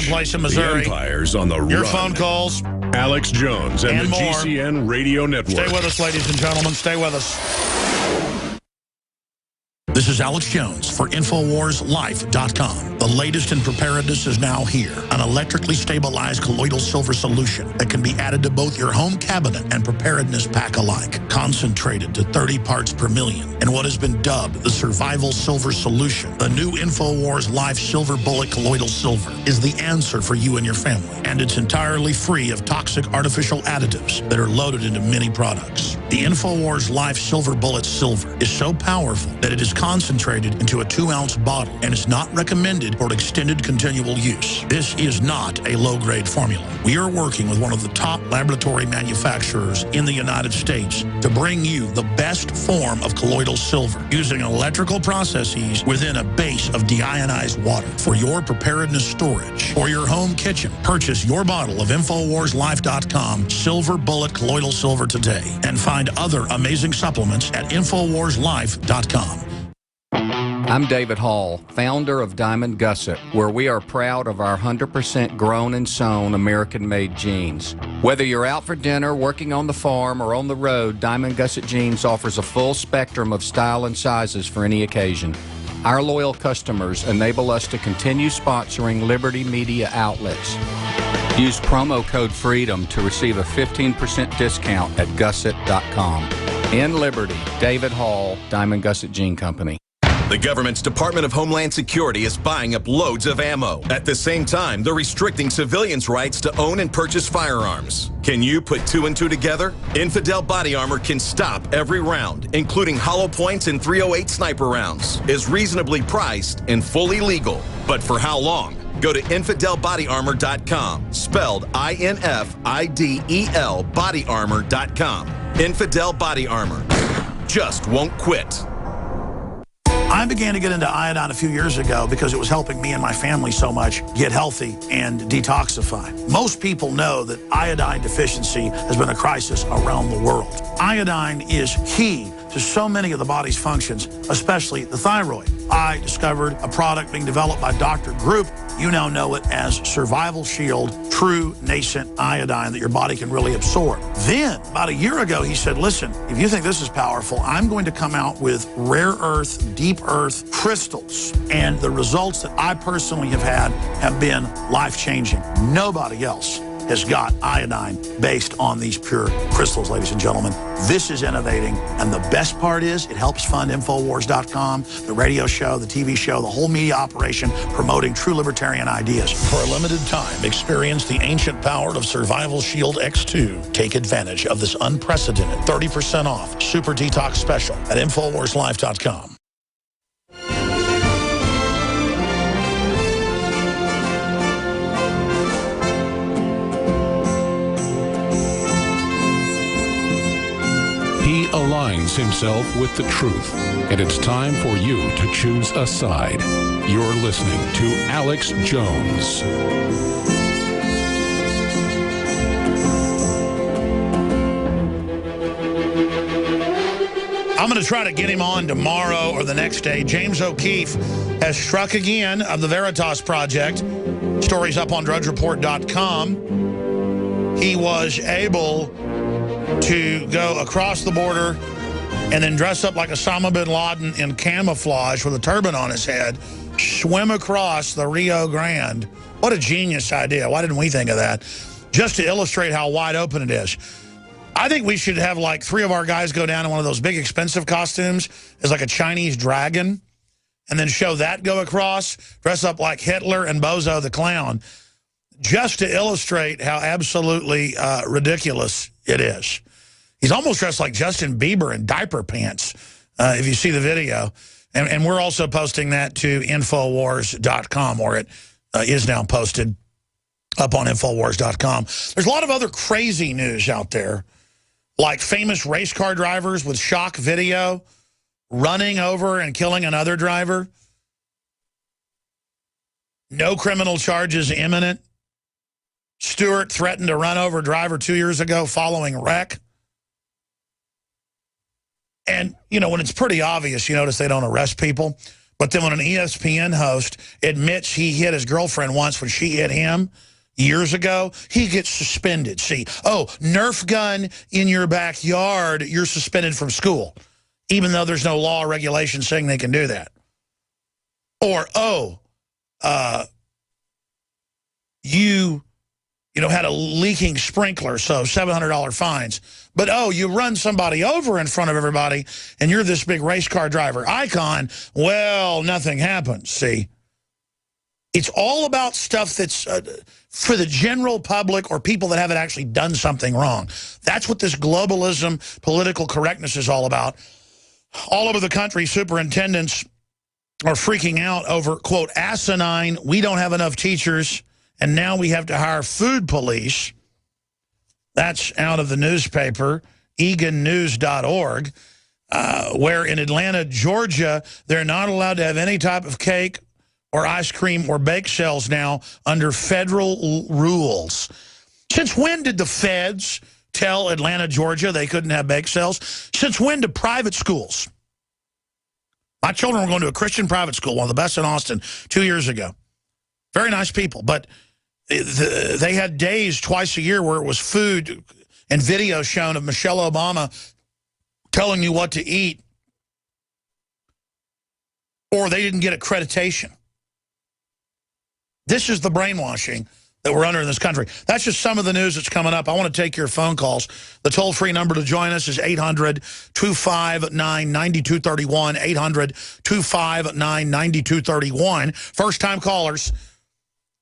place in Missouri. The Empire's on the Your run. phone calls. Alex Jones and the more. GCN Radio Network. Stay with us, ladies and gentlemen. Stay with us. This is Alex Jones for InfoWarsLife.com. The latest in preparedness is now here. An electrically stabilized colloidal silver solution that can be added to both your home cabinet and preparedness pack alike. Concentrated to 30 parts per million in what has been dubbed the Survival Silver Solution. The new InfoWars Life Silver Bullet Colloidal Silver is the answer for you and your family. And it's entirely free of toxic artificial additives that are loaded into many products. The InfoWars Life Silver Bullet Silver is so powerful that it is concentrated into a 2-ounce bottle and is not recommended for extended continual use. This is not a low-grade formula. We are working with one of the top laboratory manufacturers in the United States to bring you the best form of colloidal silver using electrical processes within a base of deionized water. For your preparedness storage or your home kitchen, purchase your bottle of InfoWarsLife.com Silver Bullet Colloidal Silver today and find other amazing supplements at InfoWarsLife.com. I'm David Hall, founder of Diamond Gusset, where we are proud of our 100% grown and sewn American-made jeans. Whether you're out for dinner, working on the farm, or on the road, Diamond Gusset Jeans offers a full spectrum of style and sizes for any occasion. Our loyal customers enable us to continue sponsoring Liberty Media outlets. Use promo code FREEDOM to receive a 15% discount at Gusset.com. In Liberty, David Hall, Diamond Gusset Jean Company. The government's Department of Homeland Security is buying up loads of ammo. At the same time, they're restricting civilians' rights to own and purchase firearms. Can you put 2 and 2 together? Infidel Body Armor can stop every round, including hollow points and .308 sniper rounds, is reasonably priced and fully legal. But for how long? Go to InfidelBodyArmor.com, spelled INFIDEL bodyarmor.com. Infidel Body Armor. Just won't quit. I began to get into iodine a few years ago because it was helping me and my family so much get healthy and detoxify. Most people know that iodine deficiency has been a crisis around the world. Iodine is key to so many of the body's functions, especially the thyroid. I discovered a product being developed by Dr. Group. You now know it as Survival Shield True Nascent Iodine that your body can really absorb. Then, about a year ago, he said, listen, if you think this is powerful, I'm going to come out with rare earth, deep earth crystals. And the results that I personally have had have been life-changing. Nobody else has got iodine based on these pure crystals, ladies and gentlemen. This is innovating, and the best part is it helps fund Infowars.com, the radio show, the TV show, the whole media operation promoting true libertarian ideas. For a limited time, experience the ancient power of Survival Shield X2. Take advantage of this unprecedented 30% off Super Detox special at InfoWarsLife.com. He aligns himself with the truth, and it's time for you to choose a side. You're listening to Alex Jones. I'm going to try to get him on tomorrow or the next day. James O'Keefe has struck again of the Veritas Project. Stories up on DrudgeReport.com. He was able to go across the border and then dress up like Osama bin Laden in camouflage with a turban on his head, swim across the Rio Grande. What a genius idea. Why didn't we think of that? Just to illustrate how wide open it is. I think we should have like 3 of our guys go down in one of those big expensive costumes as like a Chinese dragon and then show that go across, dress up like Hitler and Bozo the Clown, just to illustrate how absolutely ridiculous it is. He's almost dressed like Justin Bieber in diaper pants, if you see the video. And we're also posting that to Infowars.com, or it is now posted up on Infowars.com. There's a lot of other crazy news out there, like famous race car drivers with shock video running over and killing another driver. No criminal charges imminent. Stewart threatened to run over a driver 2 years ago following wreck. And, you know, when it's pretty obvious, you notice they don't arrest people. But then when an ESPN host admits he hit his girlfriend once when she hit him years ago, he gets suspended. See, oh, Nerf gun in your backyard, you're suspended from school, even though there's no law or regulation saying they can do that. Or, oh, you had a leaking sprinkler, so $700 fines. But, oh, you run somebody over in front of everybody, and you're this big race car driver icon, well, nothing happens, see? It's all about stuff that's for the general public or people that haven't actually done something wrong. That's what this globalism, political correctness is all about. All over the country, superintendents are freaking out over, quote, asinine, we don't have enough teachers, and now we have to hire food police. That's out of the newspaper, egannews.org, where in Atlanta, Georgia, they're not allowed to have any type of cake or ice cream or bake sales now under federal rules. Since when did the feds tell Atlanta, Georgia they couldn't have bake sales? Since when do private schools? My children were going to a Christian private school, one of the best in Austin, 2 years ago. Very nice people, but they had days twice a year where it was food and video shown of Michelle Obama telling you what to eat, or they didn't get accreditation. This is the brainwashing that we're under in this country. That's just some of the news that's coming up. I want to take your phone calls. The toll-free number to join us is 800-259-9231, 800-259-9231. First-time callers,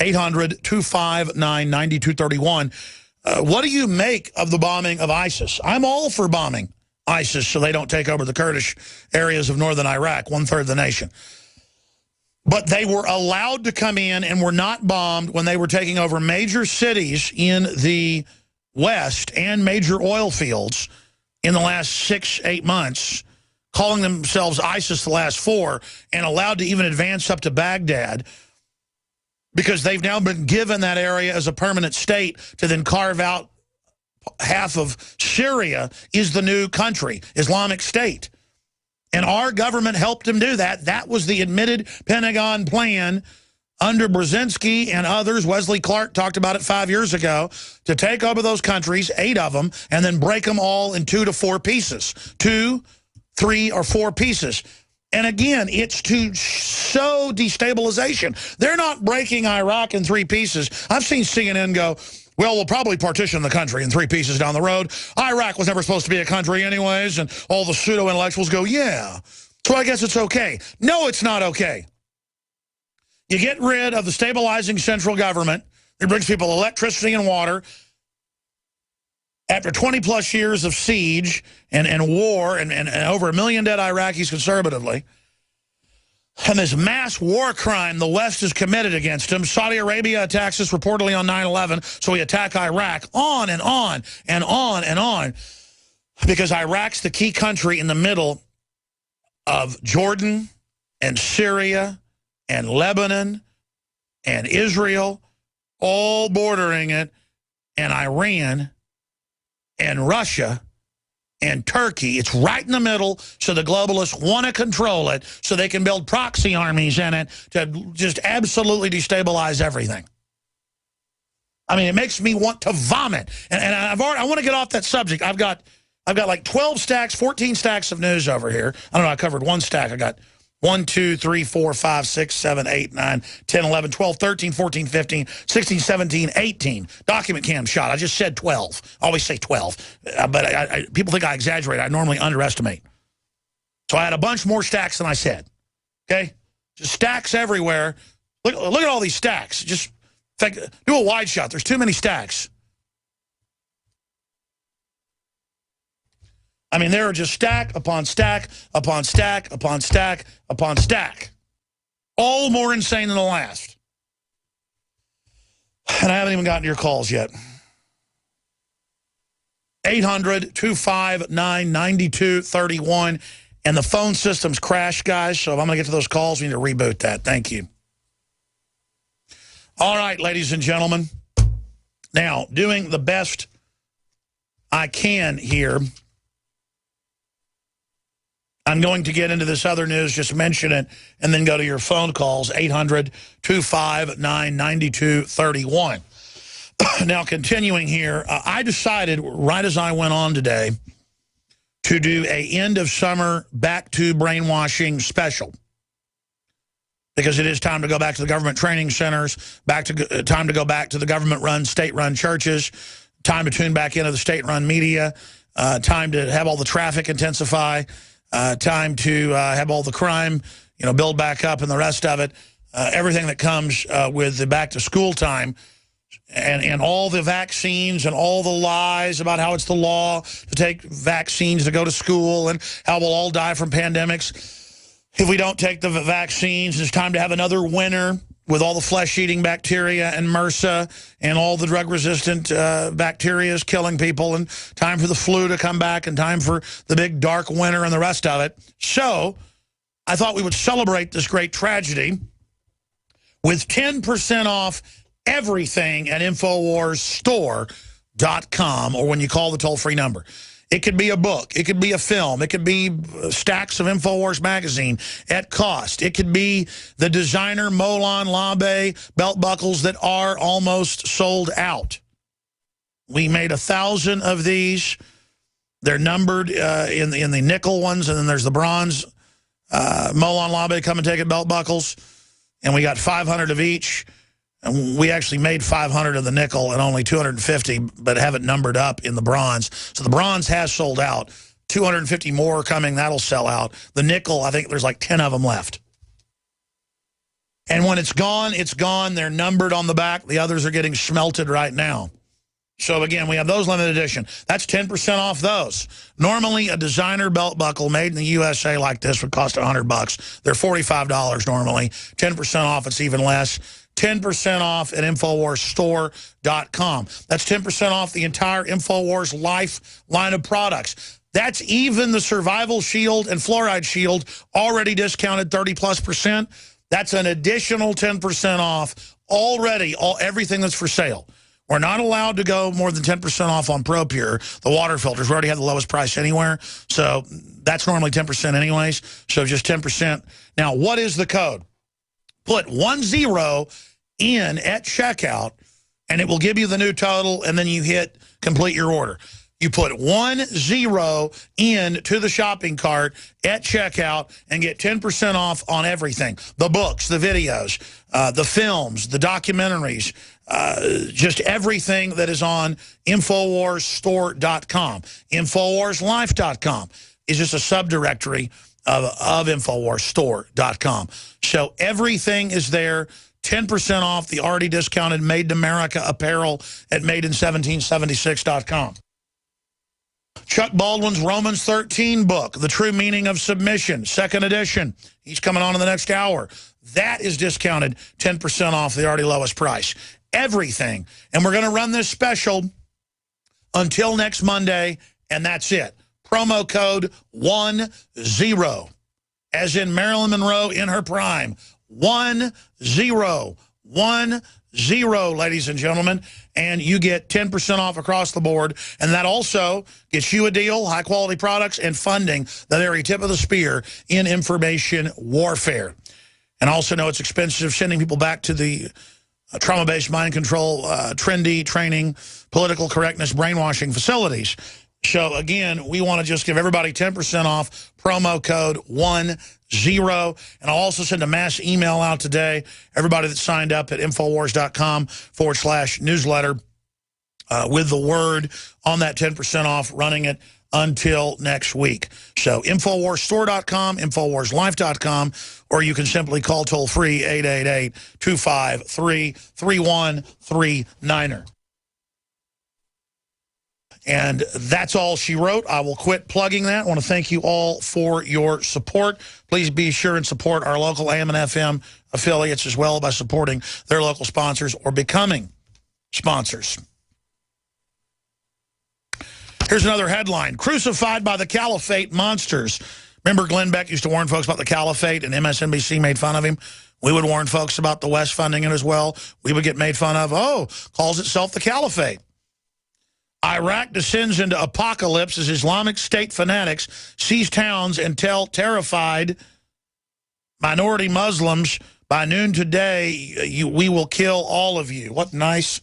800-259-9231. What do you make of the bombing of ISIS? I'm all for bombing ISIS so they don't take over the Kurdish areas of northern Iraq, one-third of the nation. But they were allowed to come in and were not bombed when they were taking over major cities in the West and major oil fields in the last 6-8 months, calling themselves ISIS the last 4, and allowed to even advance up to Baghdad, because they've now been given that area as a permanent state to then carve out half of Syria is the new country, Islamic State. And our government helped them do that. That was the admitted Pentagon plan under Brzezinski and others. Wesley Clark talked about it 5 years ago, to take over those countries, 8 of them, and then break them all in 2 to 4 pieces. 2, 3, or 4 pieces. And again, it's to sow destabilization. They're not breaking Iraq in 3 pieces. I've seen CNN go, well, we'll probably partition the country in 3 pieces down the road. Iraq was never supposed to be a country anyways, and all the pseudo-intellectuals go, yeah, so I guess it's okay. No, it's not okay. You get rid of the stabilizing central government. It brings people electricity and water. After 20-plus years of siege and war and over 1 million dead Iraqis conservatively, and this mass war crime the West has committed against them. Saudi Arabia attacks us reportedly on 9/11, so we attack Iraq. On and on and on and on. Because Iraq's the key country in the middle of Jordan and Syria and Lebanon and Israel, all bordering it, and Iran and Russia and Turkey. It's right in the middle, so the globalists want to control it so they can build proxy armies in it to just absolutely destabilize everything. I mean, it makes me want to vomit. And I want to get off that subject. I've got like 12 stacks, 14 stacks of news over here. I don't know, I covered 1 stack. I got 1, 2, 3, 4, 5, 6, 7, 8, 9, 10, 11, 12, 13, 14, 15, 16, 17, 18. Document cam shot. I just said 12. I always say 12. But people think I exaggerate. I normally underestimate. So I had a bunch more stacks than I said. Okay? Just stacks everywhere. Look at all these stacks. Just in fact, do a wide shot. There's too many stacks. I mean, there are just stack upon stack upon stack upon stack upon stack. All more insane than the last. And I haven't even gotten to your calls yet. 800-259-9231. And the phone system's crashed, guys, so if I'm going to get to those calls, we need to reboot that. Thank you. All right, ladies and gentlemen. Now, doing the best I can here, I'm going to get into this other news, just mention it, and then go to your phone calls, 800-259-9231. Now, continuing here, I decided right as I went on today to do a end of summer back to brainwashing special. Because it is time to go back to the government training centers, time to go back to the government-run, state-run churches, time to tune back into the state-run media, time to have all the traffic intensify, time to have all the crime, build back up and the rest of it, everything that comes with the back-to-school time, and all the vaccines and all the lies about how it's the law to take vaccines to go to school and how we'll all die from pandemics if we don't take the vaccines. It's time to have another winter with all the flesh-eating bacteria and MRSA and all the drug-resistant bacteria is killing people, and time for the flu to come back, and time for the big dark winter and the rest of it. So I thought we would celebrate this great tragedy with 10% off everything at InfoWarsStore.com, or when you call the toll-free number. It could be a book. It could be a film. It could be stacks of InfoWars magazine at cost. It could be the designer Molon Labe belt buckles that are almost sold out. We made 1,000 of these. They're numbered in the nickel ones, and then there's the bronze Molon Labe come and take it belt buckles. And we got 500 of each. And we actually made 500 of the nickel and only 250, but have it numbered up in the bronze. So the bronze has sold out. 250 more coming, that'll sell out. The nickel, I think there's like 10 of them left. And when it's gone, it's gone. They're numbered on the back. The others are getting smelted right now. So again, we have those limited edition. That's 10% off those. Normally, a designer belt buckle made in the USA like this would cost $100. They're $45 normally. 10% off, it's even less. 10% off at InfoWarsStore.com. That's 10% off the entire InfoWars Life line of products. That's even the Survival Shield and Fluoride Shield, already discounted 30+%. That's an additional 10% off already, everything that's for sale. We're not allowed to go more than 10% off on ProPure, the water filters. We already have the lowest price anywhere, so that's normally 10% anyways, so just 10%. Now, what is the code? Put 10 in at checkout, and it will give you the new total, and then you hit complete your order. You put 10 in to the shopping cart at checkout and get 10% off on everything. The books, the videos, the films, the documentaries, just everything that is on InfoWarsStore.com. InfoWarsLife.com is just a subdirectory of InfoWarsStore.com. So everything is there. 10% off the already discounted Made in America apparel at MadeIn1776.com. Chuck Baldwin's Romans 13 book, The True Meaning of Submission, 2nd edition. He's coming on in the next hour. That is discounted 10% off the already lowest price. Everything. And we're going to run this special until next Monday, and that's it. Promo code 10, as in Marilyn Monroe in her prime. 10, ladies and gentlemen, and you get 10% off across the board, and that also gets you a deal, high-quality products, and funding, the very tip of the spear in information warfare. And also know it's expensive sending people back to the trauma-based mind control, trendy training, political correctness, brainwashing facilities. So, again, we want to just give everybody 10% off, promo code 10. And I'll also send a mass email out today. Everybody that signed up at Infowars.com/newsletter with the word on that 10% off, running it until next week. So, InfoWarsStore.com, InfoWarsLife.com, or you can simply call toll-free 888-253-3139. And that's all she wrote. I will quit plugging that. I want to thank you all for your support. Please be sure and support our local AM and FM affiliates as well by supporting their local sponsors or becoming sponsors. Here's another headline. Crucified by the Caliphate monsters. Remember Glenn Beck used to warn folks about the Caliphate, and MSNBC made fun of him? We would warn folks about the West funding it as well. We would get made fun of. Oh, calls itself the Caliphate. Iraq descends into apocalypse as Islamic State fanatics seize towns and tell terrified minority Muslims, by noon today, we will kill all of you. What nice